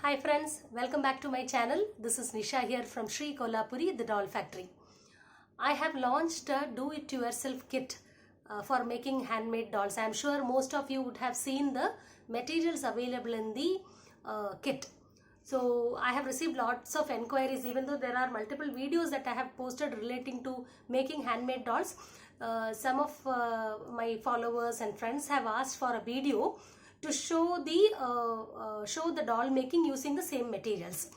Hi friends, welcome back to my channel. This is Nisha here from Sri Kolhapuri, the Doll Factory. I have launched a do-it-yourself kit for making handmade dolls. I am sure most of you would have seen the materials available in the kit. So I have received lots of enquiries, even though there are multiple videos that I have posted relating to making handmade dolls. Some of my followers and friends have asked for a video to show the doll making using the same materials.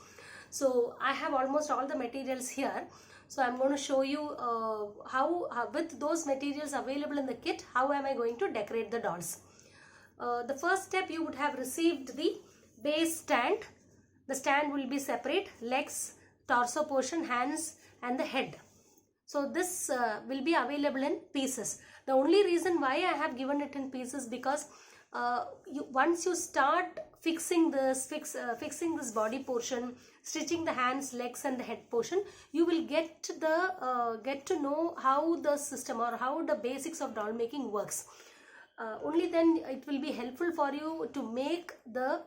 So I have almost all the materials here. So I'm going to show you how with those materials available in the kit, how am I going to decorate the dolls. The first step, you would have received the base stand. The stand will be separate, legs, torso portion, hands and the head. So this will be available in pieces. The only reason why I have given it in pieces because once you start fixing this body portion, stitching the hands, legs and the head portion, you will get to know how the system or how the basics of doll making works. Only then it will be helpful for you to make the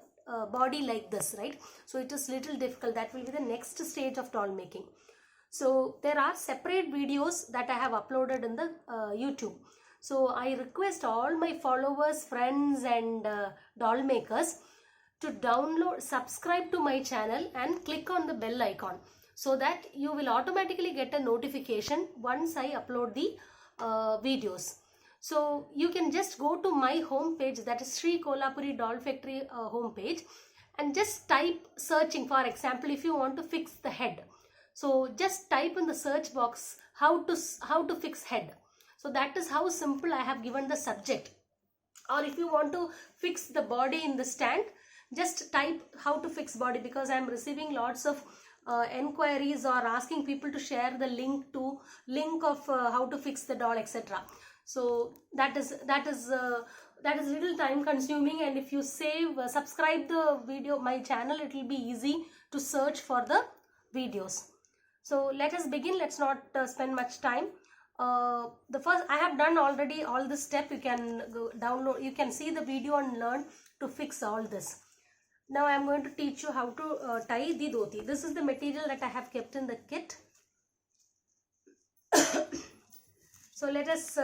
body like this, right? So it is little difficult. That will be the next stage of doll making. So there are separate videos that I have uploaded in the YouTube. So I request all my followers, friends and doll makers to subscribe to my channel and click on the bell icon so that you will automatically get a notification once I upload the videos. So you can just go to my home page, that is Sri Kolhapuri Doll Factory home page, and just type searching. For example, if you want to fix the head, so just type in the search box how to fix head. So that is how simple I have given the subject. Or if you want to fix the body in the stand, just type how to fix body, because I am receiving lots of enquiries or asking people to share the link of how to fix the doll, etc. So that is little time consuming, and if you subscribe the video, my channel, it will be easy to search for the videos. So let us begin. Let's not spend much time. The first, I have done already all this step. You can go download, you can see the video and learn to fix all this. Now I am going to teach you how to tie the dhoti. This is the material that I have kept in the kit. So let us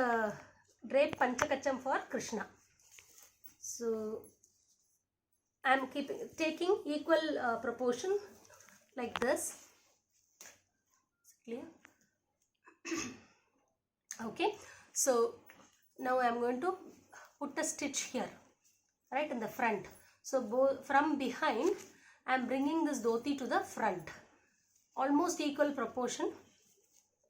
drape Panchakacham for Krishna. So I am taking equal proportion like this. Clear? Okay, so now I am going to put a stitch here, right, in the front. So from behind I am bringing this dhoti to the front, almost equal proportion,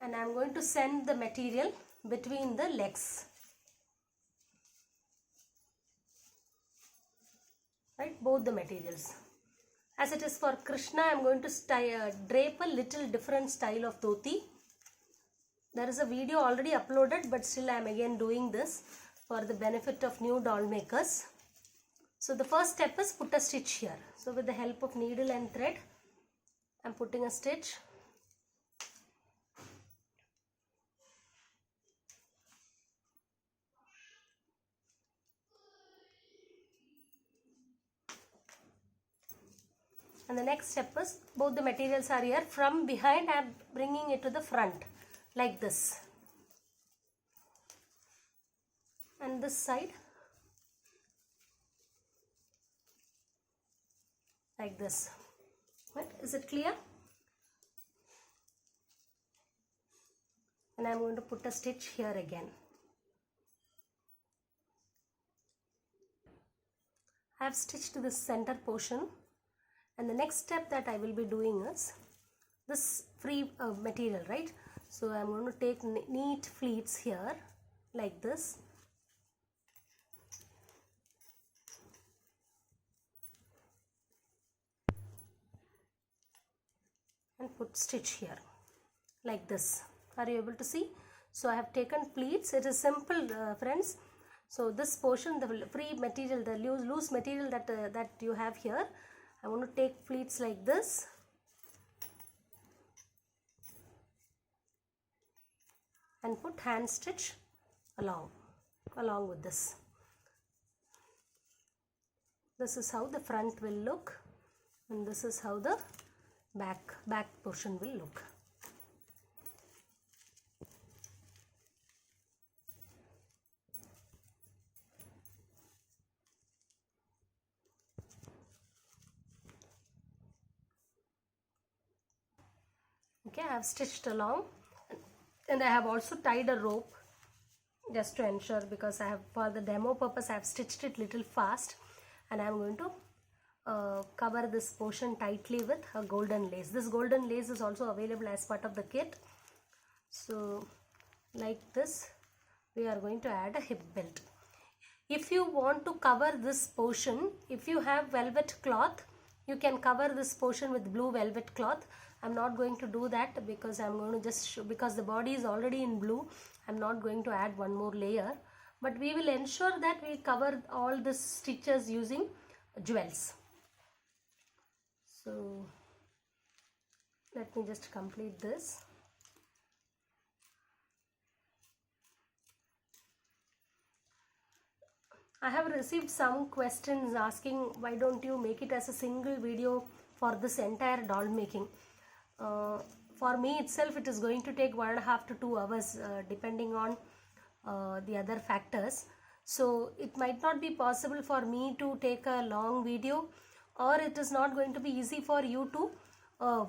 and I am going to send the material between the legs, right, both the materials. As it is for Krishna, I am going to drape a little different style of dhoti. There is a video already uploaded, but still I am again doing this for the benefit of new doll makers. So the first step is put a stitch here. So with the help of needle and thread, I am putting a stitch. And the next step is, both the materials are here. From behind I am bringing it to the front like this. And this side like this. Right? Is it clear? And I am going to put a stitch here again. I have stitched this center portion, and the next step that I will be doing is this free material, right? So I am going to take neat pleats here like this. And put stitch here like this. Are you able to see? So I have taken pleats. It is simple, friends. So this portion, the free material, the loose material that you have here, I want to take pleats like this. And put hand stitch along with this. This is how the front will look and this is how the back portion will look. Okay, I have stitched along, and I have also tied a rope just to ensure, because I have, for the demo purpose, I have stitched it little fast, and I am going to cover this portion tightly with a golden lace. This golden lace is also available as part of the kit. So like this, we are going to add a hip belt. If you want to cover this portion, if you have velvet cloth, you can cover this portion with blue velvet cloth. I'm not going to do that because I'm going to just show, because the body is already in blue, I'm not going to add one more layer, but we will ensure that we cover all the stitches using jewels. So let me just complete this. I have received some questions asking why don't you make it as a single video for this entire doll making. For me itself, it is going to take 1.5 to 2 hours depending on the other factors. So it might not be possible for me to take a long video, or it is not going to be easy for you to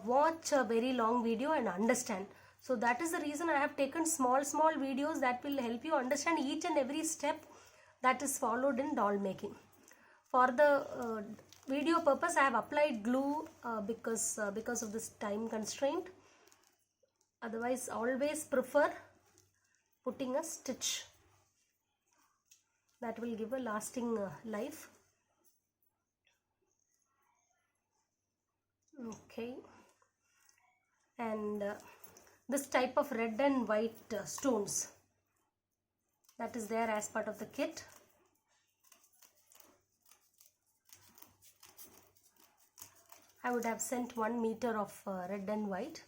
watch a very long video and understand. So that is the reason I have taken small videos that will help you understand each and every step that is followed in doll making. For the video purpose, I have applied glue because of this time constraint. Otherwise, always prefer putting a stitch. That will give a lasting life. Okay. And this type of red and white stones, that is there as part of the kit. I would have sent 1 meter of red and white.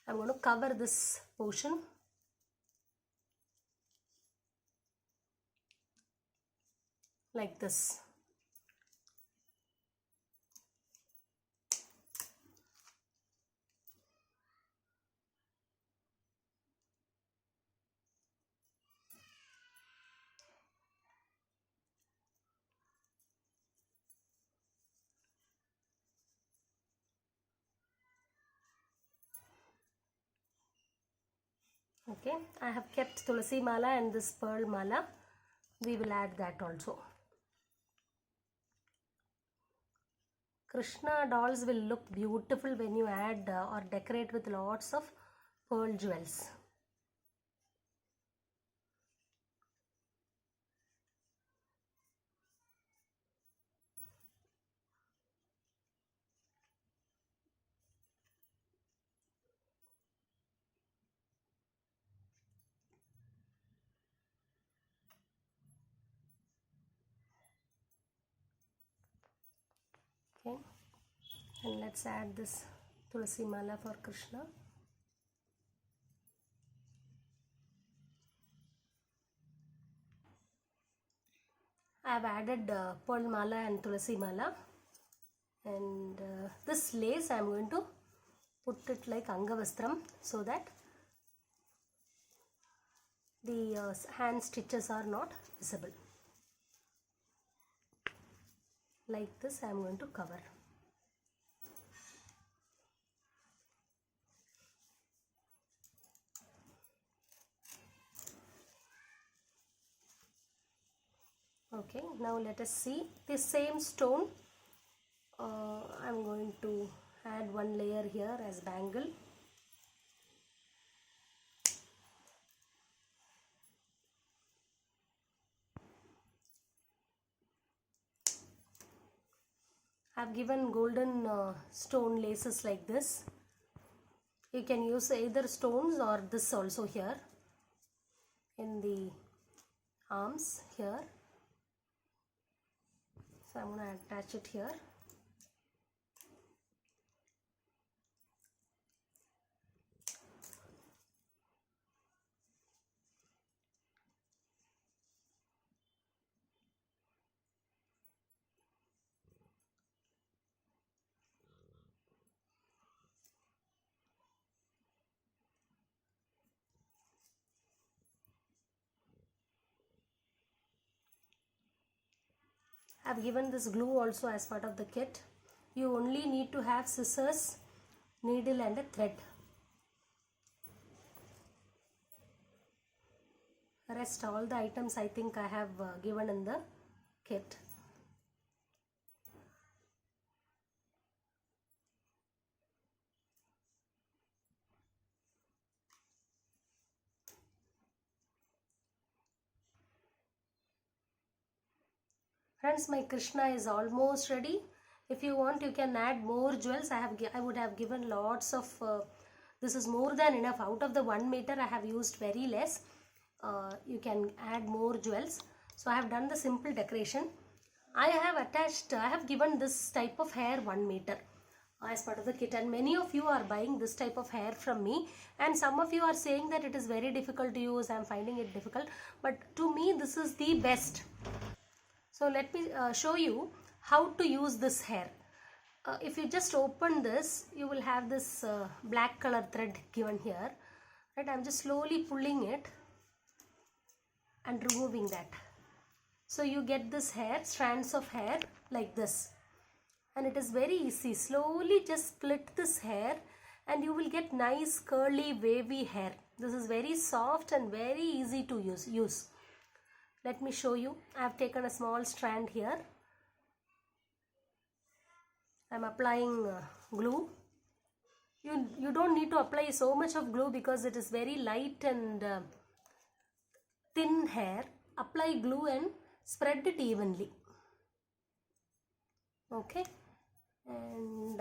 I'm going to cover this portion. Like this. Okay, I have kept Tulasi Mala and this pearl mala. We will add that also. Krishna dolls will look beautiful when you add or decorate with lots of pearl jewels. Okay, and let's add this Tulasi Mala for Krishna. I have added pearl mala and Tulasi Mala, and this lace I am going to put it like Angavastram so that the hand stitches are not visible. Like this I am going to cover. Okay, now let us see this same stone. I am going to add one layer here as bangle. I have given golden stone laces like this. You can use either stones or this also here in the arms here. So I'm going to attach it here. I've given this glue also as part of the kit. You only need to have scissors, needle and a thread. Rest all the items I think I have given in the kit. Friends, my Krishna is almost ready. If you want, you can add more jewels. I would have given lots of this is more than enough. Out of the 1 meter I have used very less. You can add more jewels. So I have done the simple decoration. I have given this type of hair 1 meter as part of the kit, and many of you are buying this type of hair from me, and some of you are saying that it is very difficult to use. I am finding it difficult, but to me this is the best. So let me show you how to use this hair. If you just open this, you will have this black color thread given here. Right? I'm just slowly pulling it and removing that. So you get this hair, strands of hair like this. And it is very easy. Slowly just split this hair and you will get nice curly wavy hair. This is very soft and very easy to use. Let me show you. I have taken a small strand here. I am applying glue. You don't need to apply so much of glue because it is very light and thin hair. Apply glue and spread it evenly. Okay. And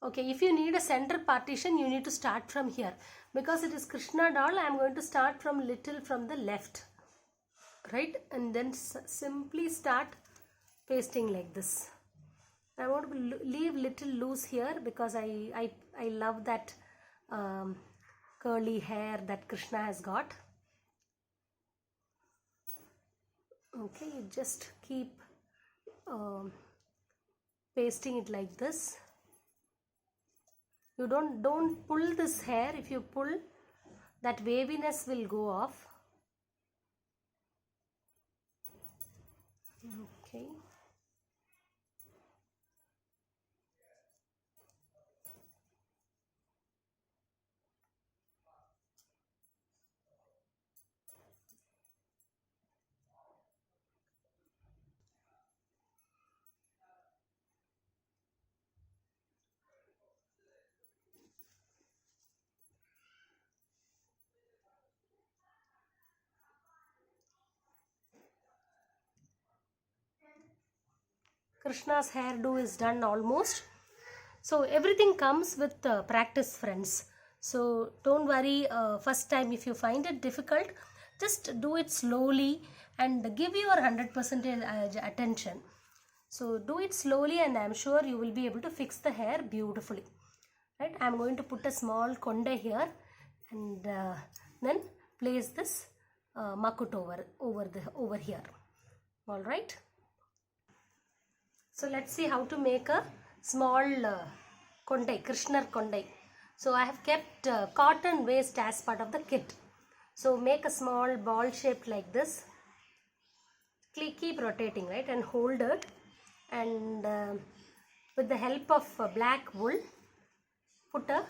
okay, if you need a center partition, you need to start from here. Because it is Krishna doll, I am going to start from the left. Right? And then simply start pasting like this. I want to leave little loose here because I love that curly hair that Krishna has got. Okay, you just keep pasting it like this. You don't pull this hair. If you pull, that waviness will go off. Okay. Krishna's hairdo is done almost. So everything comes with practice, friends. So don't worry, first time if you find it difficult, just do it slowly and give your 100% attention. So do it slowly and I'm sure you will be able to fix the hair beautifully. Right? I'm going to put a small konde here and then place this makut over here. All right. So let's see how to make a small kondai, Krishnar kondai. So I have kept cotton waste as part of the kit. So make a small ball shape like this. Keep rotating, right, and hold it. And with the help of black wool, put a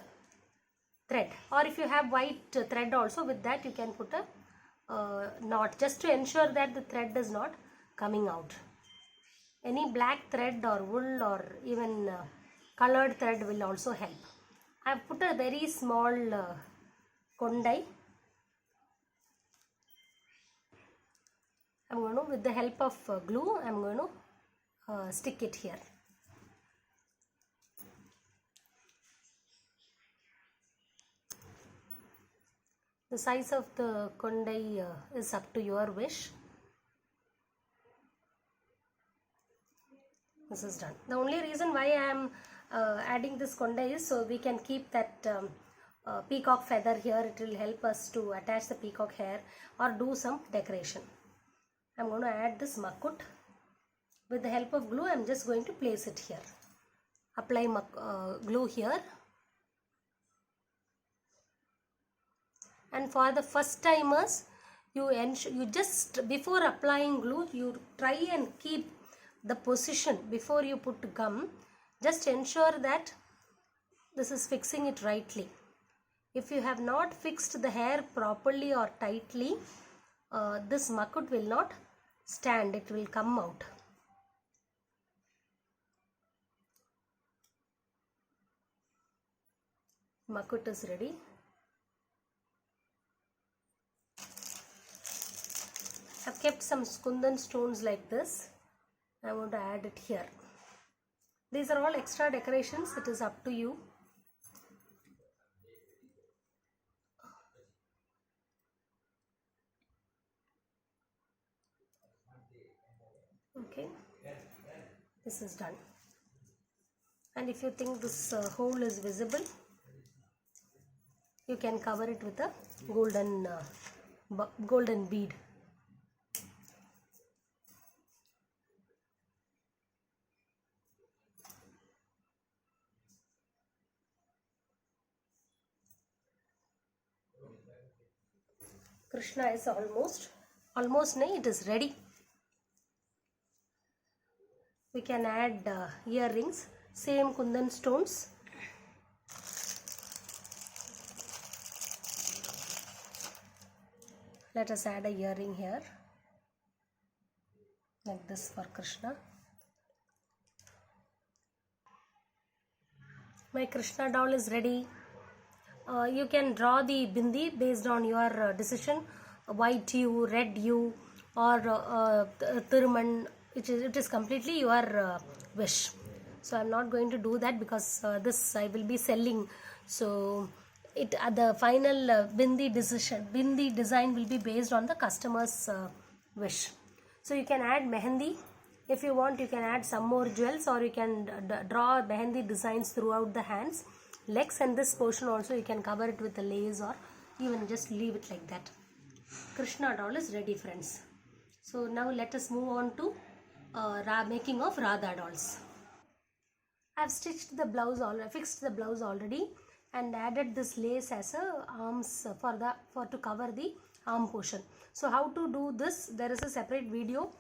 thread. Or if you have white thread also, with that you can put a knot just to ensure that the thread is not coming out. Any black thread or wool or even colored thread will also help. I have put a very small kondai. I am going to, with the help of glue, I am going to stick it here. The size of the kondai is up to your wish. This is done. The only reason why I am adding this kondai is so we can keep that peacock feather here. It will help us to attach the peacock hair or do some decoration. I am going to add this makut. With the help of glue, I am just going to place it here. Apply glue here. And for the first timers, you just before applying glue, you try and keep the position before you put gum. Just ensure that this is fixing it rightly. If you have not fixed the hair properly or tightly, this makut will not stand, it will come out. Makut is ready. I've kept some kundan stones like this. I want to add it here. These are all extra decorations, it is up to you. Okay, this is done. And if you think this hole is visible, you can cover it with a golden bead. Krishna is almost nahi, it is ready. We can add earrings, same kundan stones. Let us add a earring here, like this for Krishna. My Krishna doll is ready. You can draw the bindi based on your decision, white hue, red hue, or Thiruman. It is completely your wish. So I am not going to do that because this I will be selling. So the final bindi design will be based on the customer's wish. So you can add mehendi. If you want, you can add some more jewels, or you can draw mehendi designs throughout the hands, legs, and this portion also you can cover it with a lace, or even just leave it like that. Krishna doll is ready, friends. So now let us move on to making of Radha dolls. I have stitched the blouse already, fixed the blouse already, and added this lace as a arms to cover the arm portion. So how to do this? There is a separate video.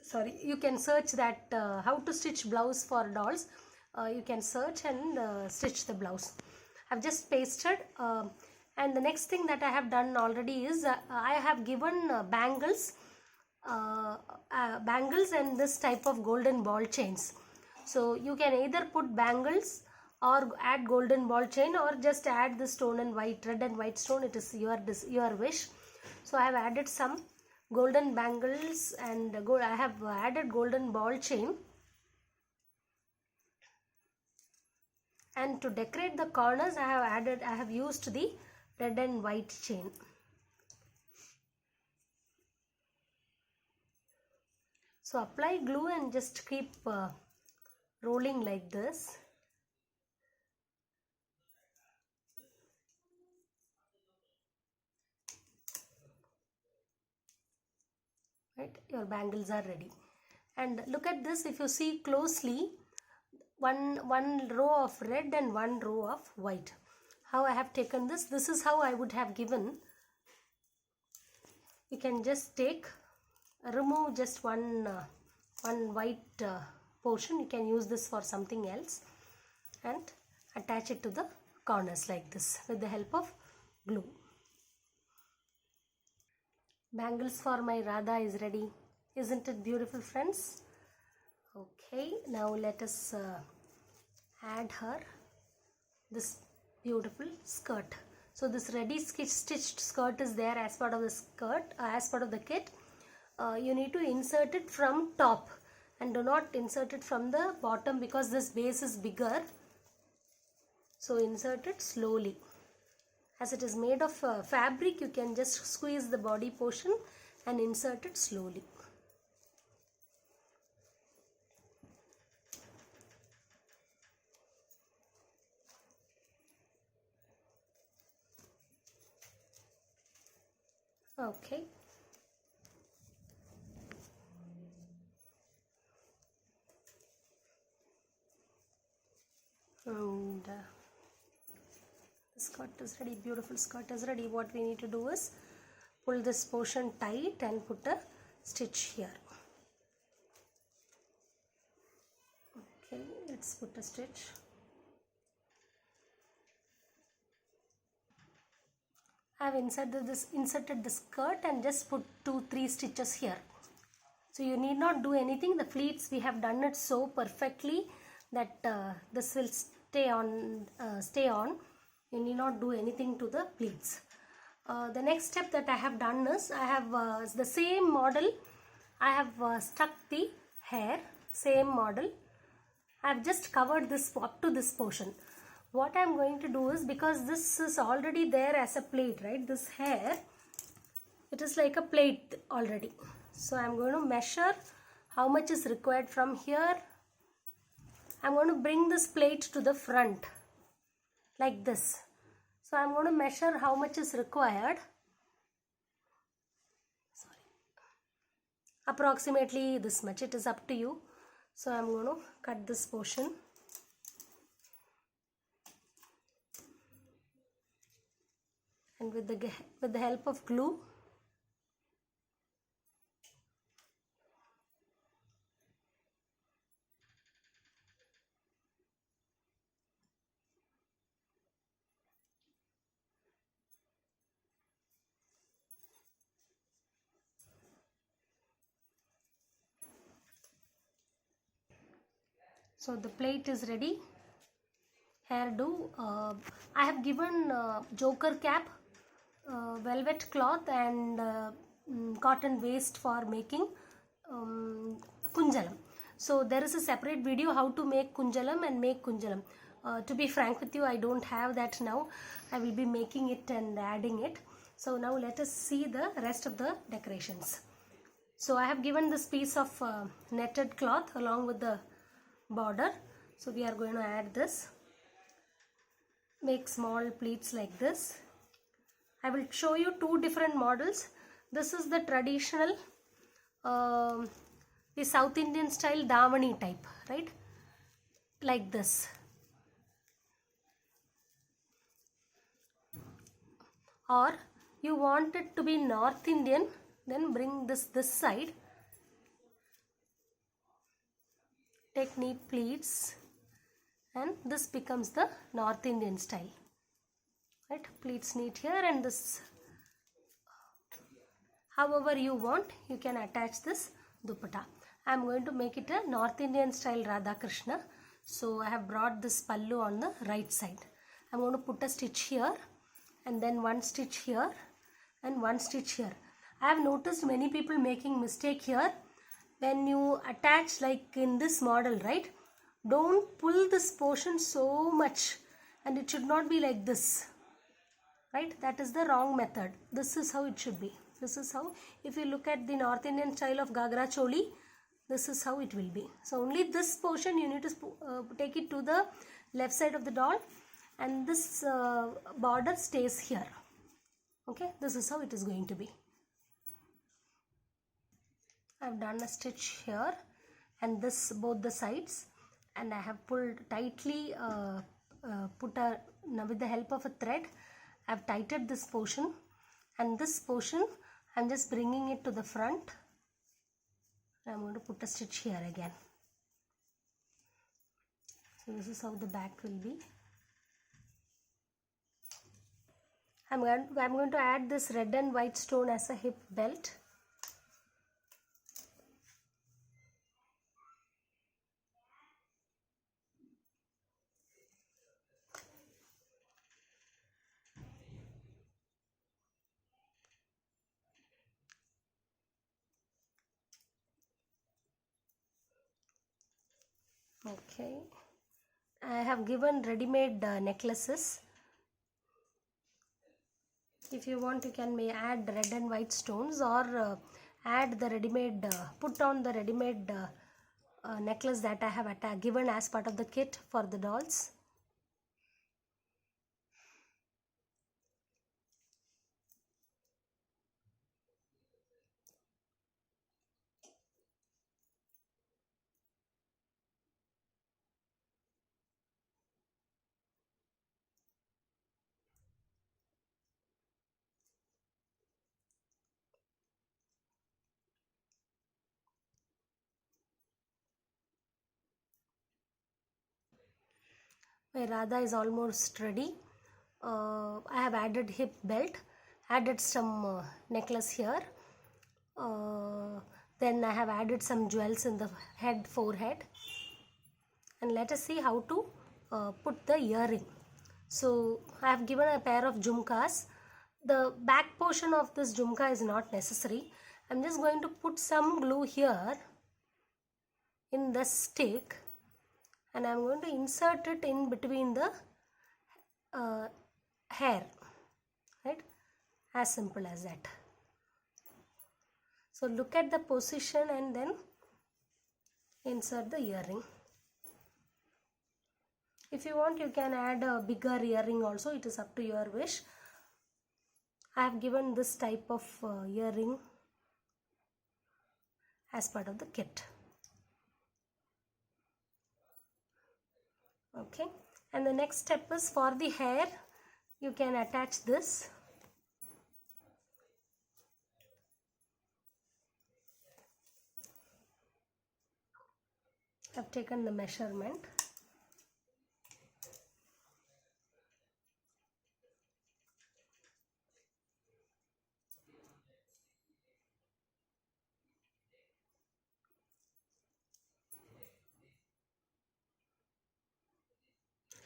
Sorry, you can search that how to stitch blouse for dolls. You can search and stitch the blouse. I've just pasted, and the next thing that I have done already is I have given bangles and this type of golden ball chains. So you can either put bangles or add golden ball chain, or just add the stone and red and white stone. It is your wish. So I have added some golden bangles and I have added golden ball chain. And to decorate the corners, I have used the red and white chain. So apply glue and just keep rolling like this. Right, your bangles are ready. And look at this, if you see closely, one row of red and one row of white. How I have taken this is how I would have given. You can just remove just one white portion. You can use this for something else and attach it to the corners like this with the help of glue. Bangles for my Radha is ready. Isn't it beautiful, friends? Okay, now let us add her this beautiful skirt. So this ready stitched skirt is there as part of the kit. You need to insert it from top and do not insert it from the bottom because this base is bigger. So insert it slowly. As it is made of fabric, you can just squeeze the body portion and insert it slowly. Okay. And the skirt is ready, beautiful skirt is ready. What we need to do is pull this portion tight and put a stitch here. Okay, let's put a stitch. I have inserted the skirt and just put 2-3 stitches here. So you need not do anything. The pleats, we have done it so perfectly that this will stay on. You need not do anything to the pleats. The next step that I have done is, I have the same model. I have stuck the hair, same model. I have just covered this up to this portion. What I am going to do is, because this is already there as a plait, right? This hair, it is like a plait already. So I am going to measure how much is required from here. I am going to bring this plait to the front like this. So I am going to measure how much is required. Sorry. Approximately this much. It is up to you. So I am going to cut this portion. And with the help of glue, so the plate is ready. Hairdo, I have given joker cap, velvet cloth and cotton waste for making kunjalam. So there is a separate video how to make kunjalam and make kunjalam. To be frank with you, I don't have that now. I will be making it and adding it. So now let us see the rest of the decorations. So I have given this piece of netted cloth along with the border. So we are going to add this. Make small pleats like this. I will show you two different models. This is the traditional, the South Indian style Davani type, right? Like this. Or you want it to be North Indian, then bring this side. Take neat pleats. And this becomes the North Indian style, right? Pleats neat here, and this, however you want, you can attach this dupatta. I am going to make it a North Indian style Radha Krishna. So I have brought this pallu on the right side. I am going to put a stitch here, and then one stitch here, and one stitch here. I have noticed many people making mistake here. When you attach like in this model, right? Don't pull this portion so much, and it should not be like this, right? That is the wrong method. This is how it should be. This is how, if you look at the North Indian style of Gagra Choli, this is how it will be. So only this portion you need to take it to the left side of the doll, and this border stays here. Okay, this is how it is going to be. I have done a stitch here and this both the sides, and I have pulled tightly, with the help of a thread, I have tightened this portion, and this portion I am just bringing it to the front. I am going to put a stitch here again. So this is how the back will be. I am going to add this red and white stone as a hip belt. Okay, I have given ready-made necklaces. If you want, you can add red and white stones, or add the ready-made, put on the ready-made necklace that I have given as part of the kit for the dolls. My Radha is almost ready. I have added hip belt, added some necklace here. Then I have added some jewels in the head, forehead. And let us see how to put the earring. So I have given a pair of jhumkas. The back portion of this jhumka is not necessary. I'm just going to put some glue here in the stick, and I'm going to insert it in between the hair, right? As simple as that. So look at the position and then insert the earring. If you want, you can add a bigger earring also. It is up to your wish. I have given this type of earring as part of the kit. Okay, and the next step is for the hair. You can attach this. I've taken the measurement.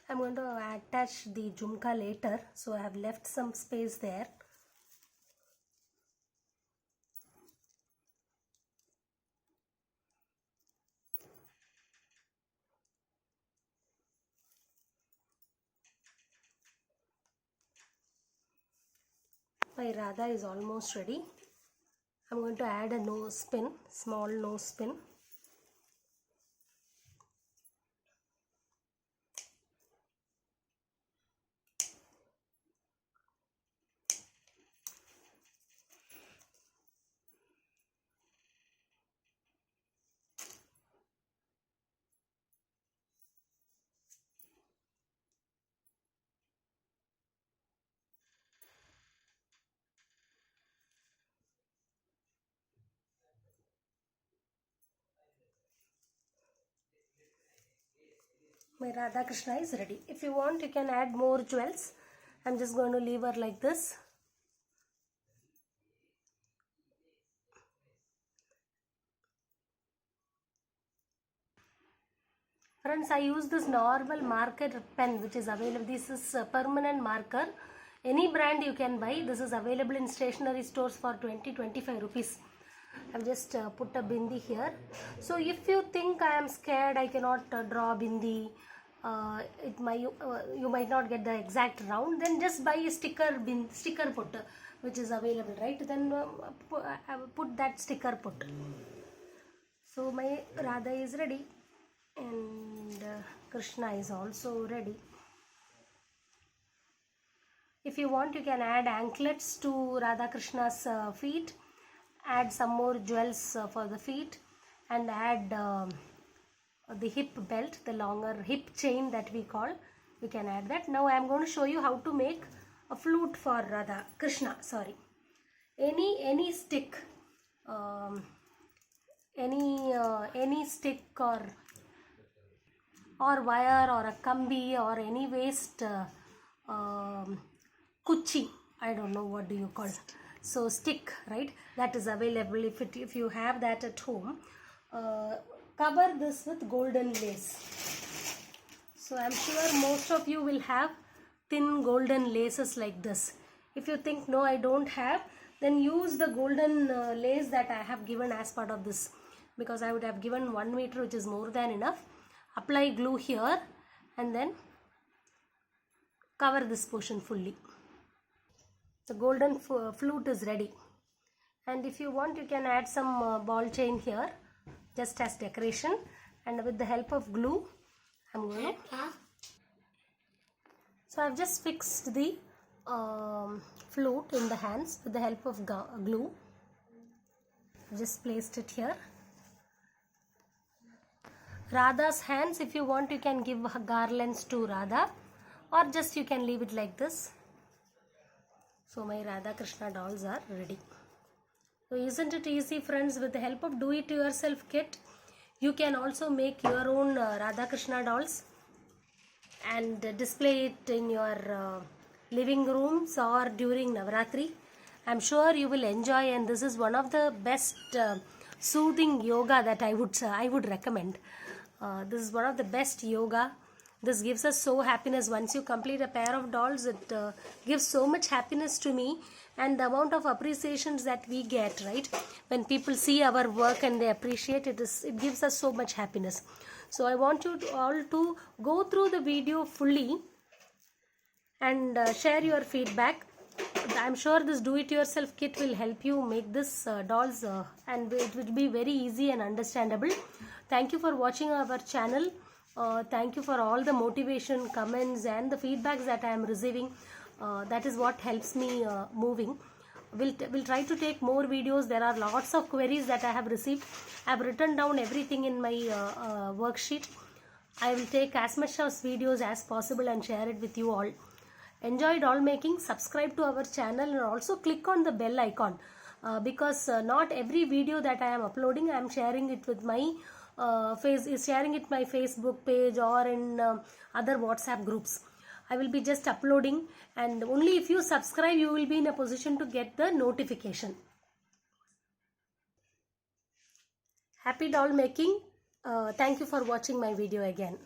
I'm going to attach the jhumka later, so I have left some space there. My Radha is almost ready. I'm going to add a nose pin, small nose pin. My Radha Krishna is ready. If you want, you can add more jewels. I'm just going to leave her like this. Friends, I use this normal marker pen which is available. This is a permanent marker. Any brand you can buy. This is available in stationery stores for 20-25 rupees. I've just put a bindi here. So if you think I am scared, I cannot draw bindi, you might not get the exact round, then just buy a sticker put which is available, right? Then put that sticker put. So my Radha is ready, and Krishna is also ready. If you want, you can add anklets to Radha Krishna's feet, add some more jewels for the feet, and add the hip belt, the longer hip chain that we call. You can add that. Now I am going to show you how to make a flute for Radha Krishna. Sorry, any stick, any stick or wire or a kambi or any waste kuchi, I don't know what do you call, so stick, right? That is available. If you have that at home, cover this with golden lace. So I'm sure most of you will have thin golden laces like this. If you think no, I don't have, then use the golden lace that I have given as part of this, because I would have given 1 meter, which is more than enough. Apply glue here and then cover this portion fully. The golden flute is ready. And if you want, you can add some ball chain here just as decoration, and with the help of glue I'm going to. So I've just fixed the flute in the hands with the help of glue. Just placed it here. Radha's hands, if you want, you can give garlands to Radha, or just you can leave it like this. So my Radha Krishna dolls are ready. So isn't it easy, friends? With the help of do-it-yourself kit, you can also make your own Radha Krishna dolls. and display it in your living rooms or during Navaratri. I'm sure you will enjoy, and this is one of the best soothing yoga that I would recommend. This is one of the best yoga. This gives us so happiness. Once you complete a pair of dolls, it gives so much happiness to me, and the amount of appreciations that we get, right? When people see our work and they appreciate it, it gives us so much happiness. So I want you all to go through the video fully and share your feedback. I'm sure this do-it-yourself kit will help you make this dolls, and it will be very easy and understandable. Thank you for watching our channel. Thank you for all the motivation, comments, and the feedbacks that I am receiving. That is what helps me moving. We'll try to take more videos. There are lots of queries that I have received. I have written down everything in my worksheet. I will take as much of videos as possible and share it with you all. Enjoy doll making. Subscribe to our channel and also click on the bell icon, because not every video that I am uploading I am sharing it with my sharing it my Facebook page or in other WhatsApp groups. I will be just uploading, and only if you subscribe you will be in a position to get the notification. Happy doll making. Thank you for watching my video again.